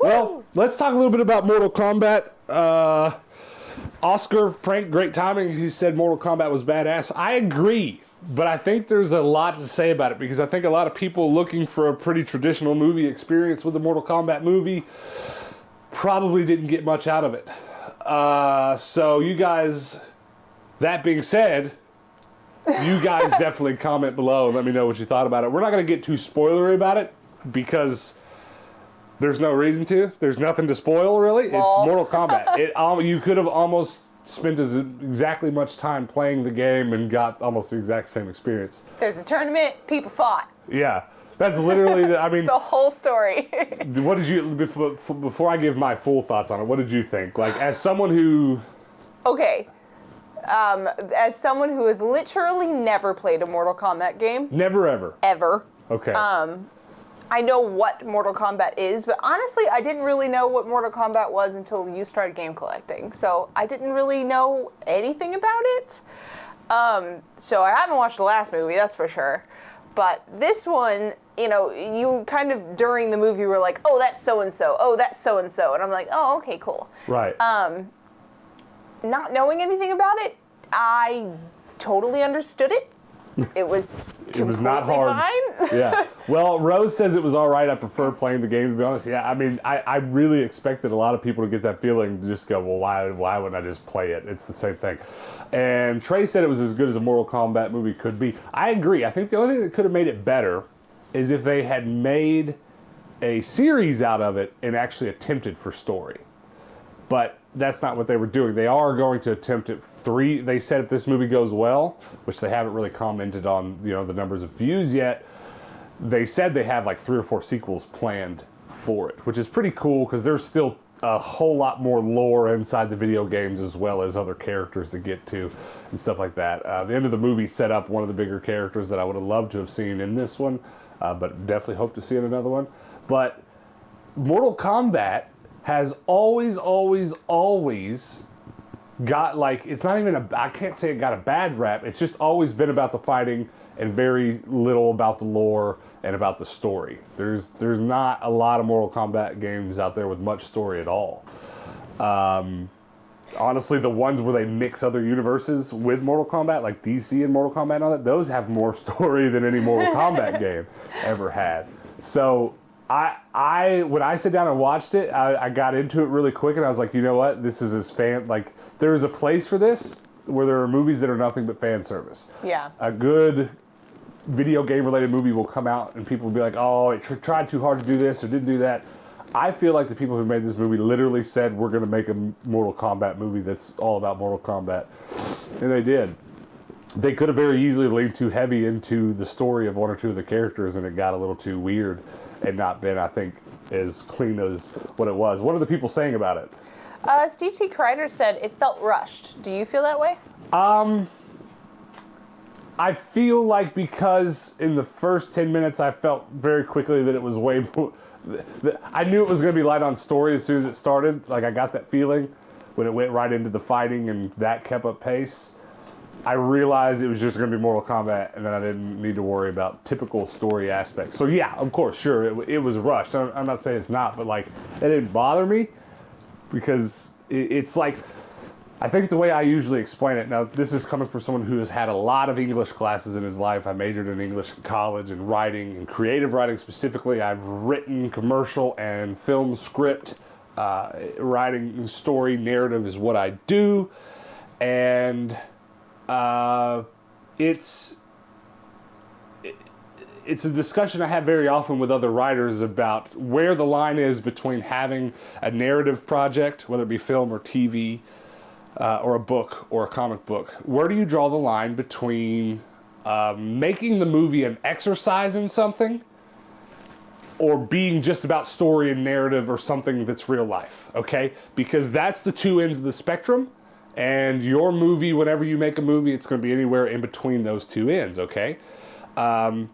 Well, let's talk a little bit about Mortal Kombat. Oscar Prank, great timing. He said Mortal Kombat was badass. I agree, but I think there's a lot to say about it because I think a lot of people looking for a pretty traditional movie experience with the Mortal Kombat movie probably didn't get much out of it. So you guys, that being said, you guys definitely comment below and let me know what you thought about it. We're not going to get too spoilery about it because there's no reason to. There's nothing to spoil, really. Well. It's Mortal Kombat. You could have almost spent exactly much time playing the game and got almost the exact same experience. There's a tournament, people fought. Yeah. That's literally, I mean... the whole story. What did you, before I give my full thoughts on it, what did you think? Like, as someone who... Okay. As someone who has literally never played a Mortal Kombat game. Never, ever? Ever. Okay. I know what Mortal Kombat is, but honestly, I didn't really know what Mortal Kombat was until you started game collecting. So I didn't really know anything about it. So I haven't watched the last movie, that's for sure. But this one, you know, you kind of during the movie were like, oh, that's so-and-so. Oh, that's so-and-so. And I'm like, oh, okay, cool. Right. Not knowing anything about it, I totally understood it. It was not hard. Fine. Yeah. Well, Rose says it was all right. I prefer playing the game, to be honest. Yeah, I mean, I really expected a lot of people to get that feeling to just go, well, why wouldn't I just play it? It's the same thing. And Trey said it was as good as a Mortal Kombat movie could be. I agree. I think the only thing that could have made it better is if they had made a series out of it and actually attempted for story. But that's not what they were doing. They are going to attempt it. They said if this movie goes well, which they haven't really commented on, you know, the numbers of views yet, they said they have like 3 or 4 sequels planned for it, which is pretty cool because there's still a whole lot more lore inside the video games as well as other characters to get to and stuff like that. The end of the movie set up one of the bigger characters that I would have loved to have seen in this one, but definitely hope to see in another one. But Mortal Kombat has always got, like, it's not even I can't say it got a bad rap. It's just always been about the fighting and very little about the lore and about the story. There's not a lot of Mortal Kombat games out there with much story at all. Honestly, the ones where they mix other universes with Mortal Kombat, like DC and Mortal Kombat and all that, those have more story than any Mortal Kombat game ever had. So when I sat down and watched it, I got into it really quick and I was like, you know what? This is as there is a place for this where there are movies that are nothing but fan service. Yeah. A good video game related movie will come out and people will be like, oh, it tried too hard to do this or didn't do that. I feel like the people who made this movie literally said, we're going to make a Mortal Kombat movie that's all about Mortal Kombat. And they did. They could have very easily leaned too heavy into the story of 1 or 2 of the characters and it got a little too weird and not been, I think, as clean as what it was. What are the people saying about it? Steve T. Kreider said it felt rushed. Do you feel that way? I feel like because in the first 10 minutes I felt very quickly that it was way more... I knew it was going to be light on story as soon as it started. Like, I got that feeling when it went right into the fighting and that kept up pace. I realized it was just going to be Mortal Kombat and then I didn't need to worry about typical story aspects. So yeah, of course, sure, it was rushed. I'm not saying it's not, but like, it didn't bother me because it's like, I think the way I usually explain it, now this is coming from someone who has had a lot of English classes in his life. I majored in English in college and writing and creative writing specifically. I've written commercial and film script. Writing story narrative is what I do. And it's a discussion I have very often with other writers about where the line is between having a narrative project, whether it be film or TV, or a book or a comic book. Where do you draw the line between making the movie an exercise in something or being just about story and narrative or something that's real life, okay? Because that's the two ends of the spectrum. And your movie, whenever you make a movie, it's going to be anywhere in between those two ends, okay? And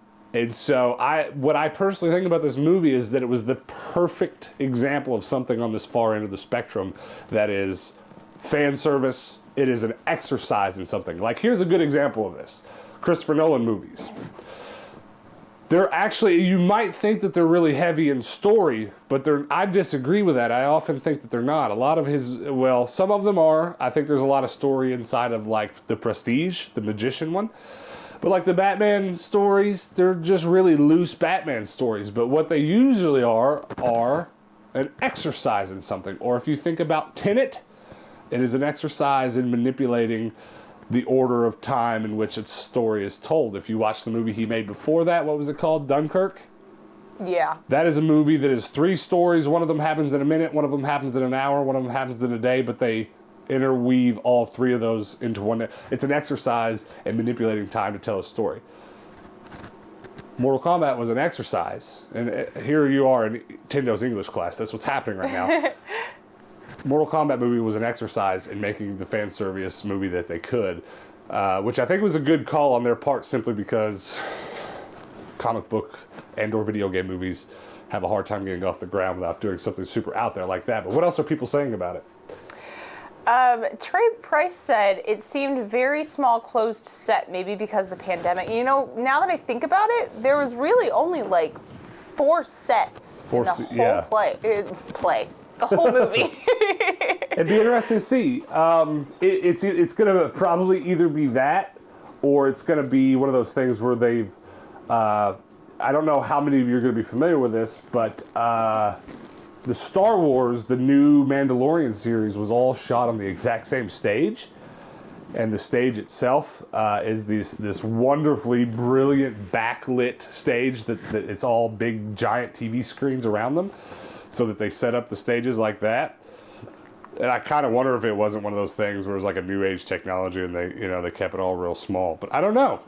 so what I personally think about this movie is that it was the perfect example of something on this far end of the spectrum that is fan service. It is an exercise in something. Like, here's a good example of this. Christopher Nolan movies. They're actually, you might think that they're really heavy in story, but I disagree with that. I often think that they're not. A lot of some of them are. I think there's a lot of story inside of like the Prestige, the Magician one. But like the Batman stories, they're just really loose Batman stories. But what they usually are an exercise in something. Or if you think about Tenet, it is an exercise in manipulating the order of time in which its story is told. If you watch the movie he made before that, what was it called? Dunkirk? Yeah. That is a movie that is 3 stories. One of them happens in a minute, one of them happens in an hour, one of them happens in a day, but they interweave all 3 of those into one. It's an exercise in manipulating time to tell a story. Mortal Kombat was an exercise, and here you are in Tendo's English class. That's what's happening right now. Mortal Kombat movie was an exercise in making the fan service movie that they could, which I think was a good call on their part, simply because comic book and or video game movies have a hard time getting off the ground without doing something super out there like that. But what else are people saying about it? Trey Price said it seemed very small, closed set, maybe because of the pandemic. You know, now that I think about it, there was really only like 4 sets in the whole play. The whole movie. It'd be interesting to see. It's going to probably either be that, or it's going to be one of those things where they've. I don't know how many of you are going to be familiar with this, but the Star Wars, the new Mandalorian series, was all shot on the exact same stage, and the stage itself is this wonderfully brilliant backlit stage that it's all big giant TV screens around them, so that they set up the stages like that. And I kind of wonder if it wasn't one of those things where it was like a new age technology and they kept it all real small. But I don't know.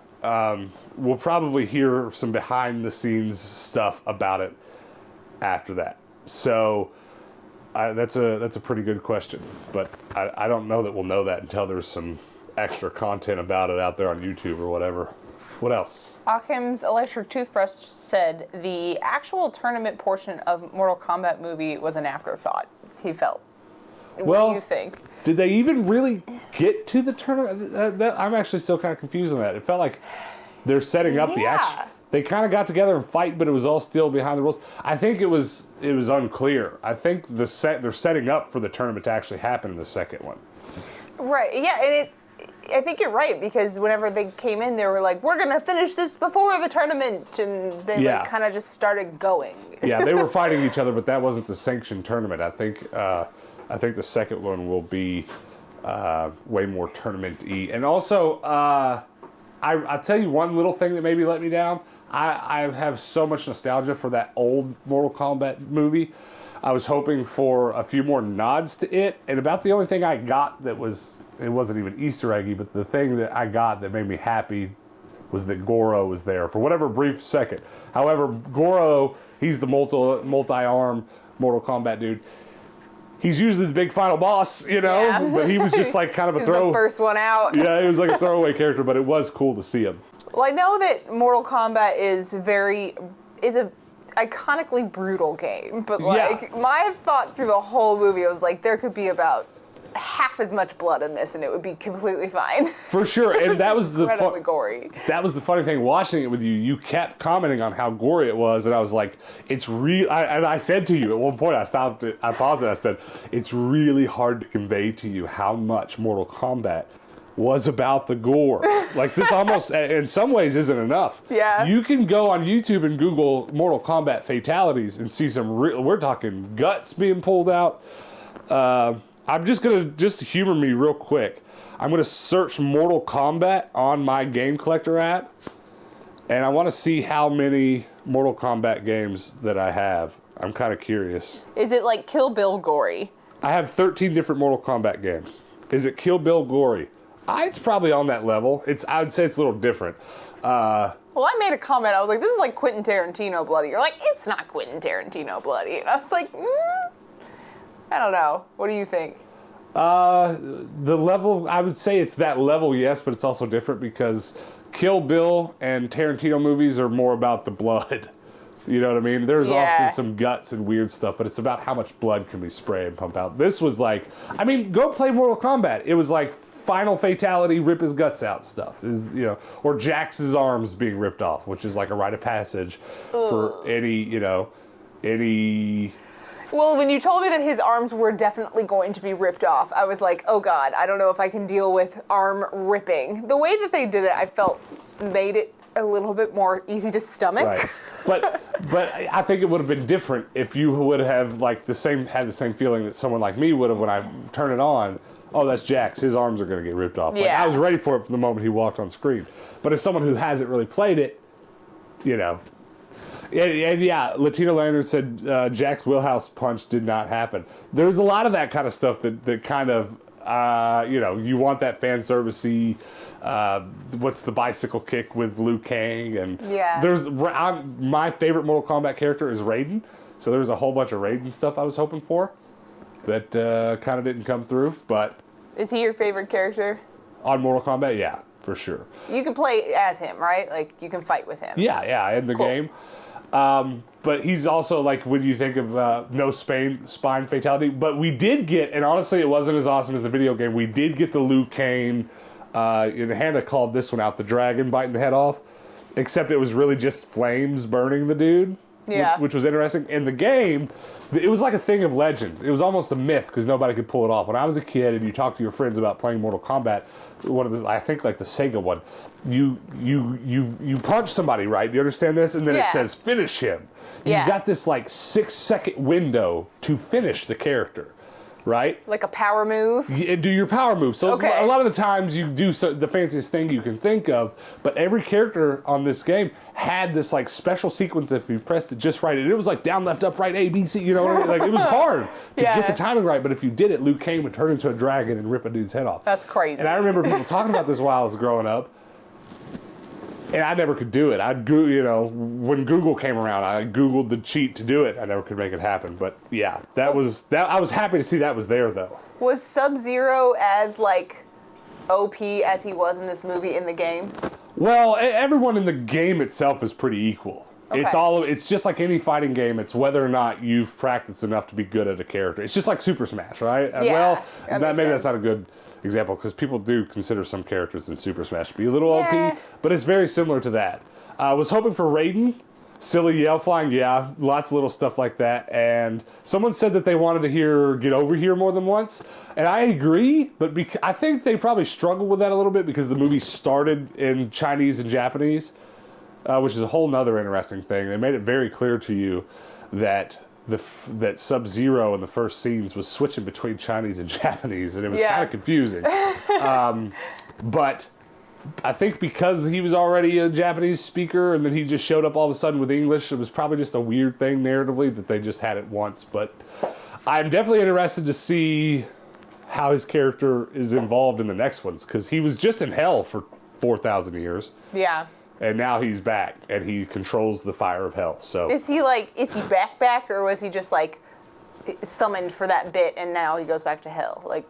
We'll probably hear some behind the scenes stuff about it after that. So that's a pretty good question. But I don't know that we'll know that until there's some extra content about it out there on YouTube or whatever. What else? Occam's Electric Toothbrush said the actual tournament portion of Mortal Kombat movie was an afterthought, he felt. What do you think? Did they even really get to the tournament? I'm actually still kind of confused on that. It felt like they're setting up the action. They kind of got together and fight, but it was all still behind the rules. I think it was unclear. I think they're setting up for the tournament to actually happen in the second one. Right, yeah, and I think you're right, because whenever they came in, they were like, we're going to finish this before the tournament, and they kind of just started going. Yeah, they were fighting each other, but that wasn't the sanctioned tournament. I think the second one will be way more tournament-y. And also, I'll tell you one little thing that maybe let me down. I have so much nostalgia for that old Mortal Kombat movie. I was hoping for a few more nods to it, and about the only thing I got it wasn't even Easter eggy, but the thing that I got that made me happy was that Gore was there for whatever brief second. However, Gore, he's the multi-arm Mortal Kombat dude. He's usually the big final boss, but he was just like kind of a the first one out. Yeah, he was like a throwaway character, but it was cool to see him. Well, I know that Mortal Kombat is a iconically brutal game, but my thought through the whole movie was like there could be about half as much blood in this and it would be completely fine. For sure, and that was the gory. That was the funny thing watching it with you. You kept commenting on how gory it was, and I was like, "It's real." And I said to you at one point, I stopped it, I paused it, I said, "It's really hard to convey to you how much Mortal Kombat was about the gore." Like this almost, in some ways, isn't enough. Yeah. You can go on YouTube and Google Mortal Kombat fatalities and see some real. We're talking guts being pulled out. I'm just gonna humor me real quick. I'm gonna search Mortal Kombat on my Game Collector app, and I want to see how many Mortal Kombat games that I have. I'm kind of curious. Is it like Kill Bill gory? I have 13 different Mortal Kombat games. Is it Kill Bill gory? It's probably on that level. I would say it's a little different. Well, I made a comment. I was like, "This is like Quentin Tarantino bloody." You're like, "It's not Quentin Tarantino bloody," and I was like, I don't know. What do you think? The level, I would say it's that level, yes, but it's also different because Kill Bill and Tarantino movies are more about the blood. You know what I mean? There's often some guts and weird stuff, but it's about how much blood can we spray and pump out. This was like, go play Mortal Kombat. It was like final fatality, rip his guts out stuff. Or Jax's arms being ripped off, which is like a rite of passage for any. Well, when you told me that his arms were definitely going to be ripped off, I was like, oh God, I don't know if I can deal with arm ripping. The way that they did it, I felt made it a little bit more easy to stomach. Right. But I think it would have been different if you would have had the same feeling that someone like me would have when I turn it on. Oh, that's Jax. His arms are going to get ripped off. Yeah. Like, I was ready for it from the moment he walked on screen. But as someone who hasn't really played it, And yeah, Latina Lantern said Jack's wheelhouse punch did not happen. There's a lot of that kind of stuff that kind of, you want that fan servicey, what's the bicycle kick with Liu Kang, and my favorite Mortal Kombat character is Raiden, so there's a whole bunch of Raiden stuff I was hoping for that kind of didn't come through, but... Is he your favorite character? On Mortal Kombat, yeah, for sure. You can play as him, right? Like, you can fight with him. Yeah, in the game. But he's also, like, when you think of no spine fatality, but we did get, and honestly it wasn't as awesome as the video game, we did get the Liu Kang, Hannah called this one out, the dragon biting the head off, except it was really just flames burning the dude, which was interesting. In the game, it was like a thing of legend. It was almost a myth because nobody could pull it off. When I was a kid and you talked to your friends about playing Mortal Kombat, one of the, I think like the Sega one, you punch somebody, right? Do you understand this? And then it says finish him. You got this like 6-second window to finish the character, right? Like a power move? Do your power move. So a lot of the times you do the fanciest thing you can think of, but every character on this game had this like special sequence if you pressed it just right. And it was like down, left, up, right, A, B, C, you know what I mean? Like it was hard to get the timing right, but if you did it, Liu Kang would turn into a dragon and rip a dude's head off. That's crazy. And I remember people talking about this while I was growing up. And I never could do it. When Google came around, I Googled the cheat to do it. I never could make it happen. But yeah, I was happy to see that was there though. Was Sub-Zero as like OP as he was in this movie in the game? Well, everyone in the game itself is pretty equal. Okay. It's just like any fighting game. It's whether or not you've practiced enough to be good at a character. It's just like Super Smash, right? Yeah, maybe that's not a good example because people do consider some characters in Super Smash to be a little OP, but it's very similar to that. I was hoping for Raiden, silly yell flying, lots of little stuff like that. And someone said that they wanted to hear "Get Over Here" more than once, and I agree. But I think they probably struggled with that a little bit because the movie started in Chinese and Japanese, which is a whole nother interesting thing. They made it very clear to you that that Sub-Zero in the first scenes was switching between Chinese and Japanese, and it was kind of confusing. But I think because he was already a Japanese speaker and then he just showed up all of a sudden with English, it was probably just a weird thing narratively that they just had it once. But I'm definitely interested to see how his character is involved in the next ones because he was just in hell for 4,000 years. Yeah. And now he's back, and he controls the fire of hell. So is he back, or was he just like summoned for that bit, and now he goes back to hell? Like,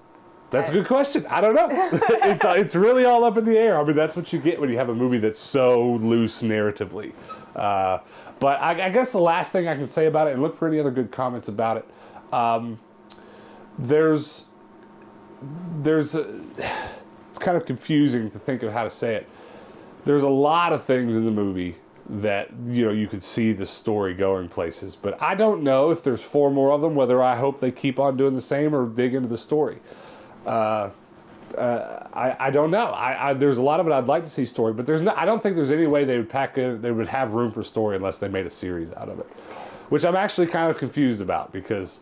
that's a good question. I don't know. It's really all up in the air. I mean, that's what you get when you have a movie that's so loose narratively. But I guess the last thing I can say about it, and look for any other good comments about it. It's kind of confusing to think of how to say it. There's a lot of things in the movie that, you could see the story going places. But I don't know if there's 4 more of them, whether I hope they keep on doing the same or dig into the story. I don't know. There's a lot of it I'd like to see story, but I don't think there's any way they would have room for story unless they made a series out of it. Which I'm actually kind of confused about because...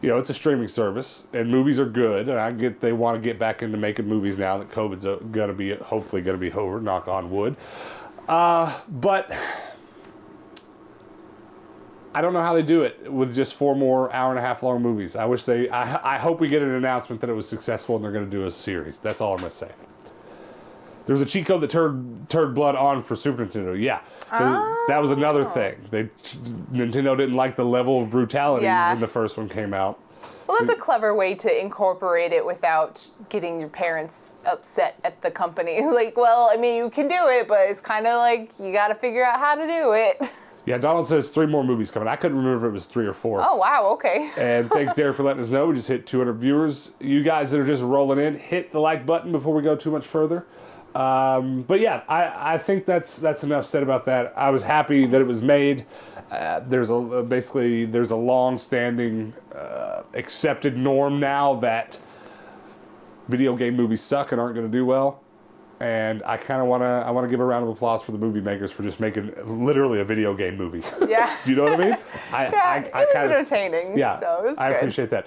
it's a streaming service, and movies are good, and I get they want to get back into making movies now that COVID's hopefully going to be over, knock on wood. But I don't know how they do it with just 4 more hour-and-a-half-long movies. I hope we get an announcement that it was successful and they're going to do a series. That's all I'm going to say. There was a cheat code that turned blood on for Super Nintendo. Yeah, that was another thing. Nintendo didn't like the level of brutality when the first one came out. Well, that's a clever way to incorporate it without getting your parents upset at the company. Like, well, I mean, you can do it, but it's kind of like you got to figure out how to do it. Yeah, Donald says 3 more movies coming. I couldn't remember if it was 3 or 4. Oh, wow, okay. And thanks, Derek, for letting us know. We just hit 200 viewers. You guys that are just rolling in, hit the like button before we go too much further. But yeah, I think that's enough said about that. I was happy that it was made. There's a long-standing accepted norm now that video game movies suck and aren't going to do well. And I kind of want to give a round of applause for the movie makers for just making literally a video game movie. Yeah. Do you know what I mean? It was entertaining. Yeah, So it was I good. appreciate that.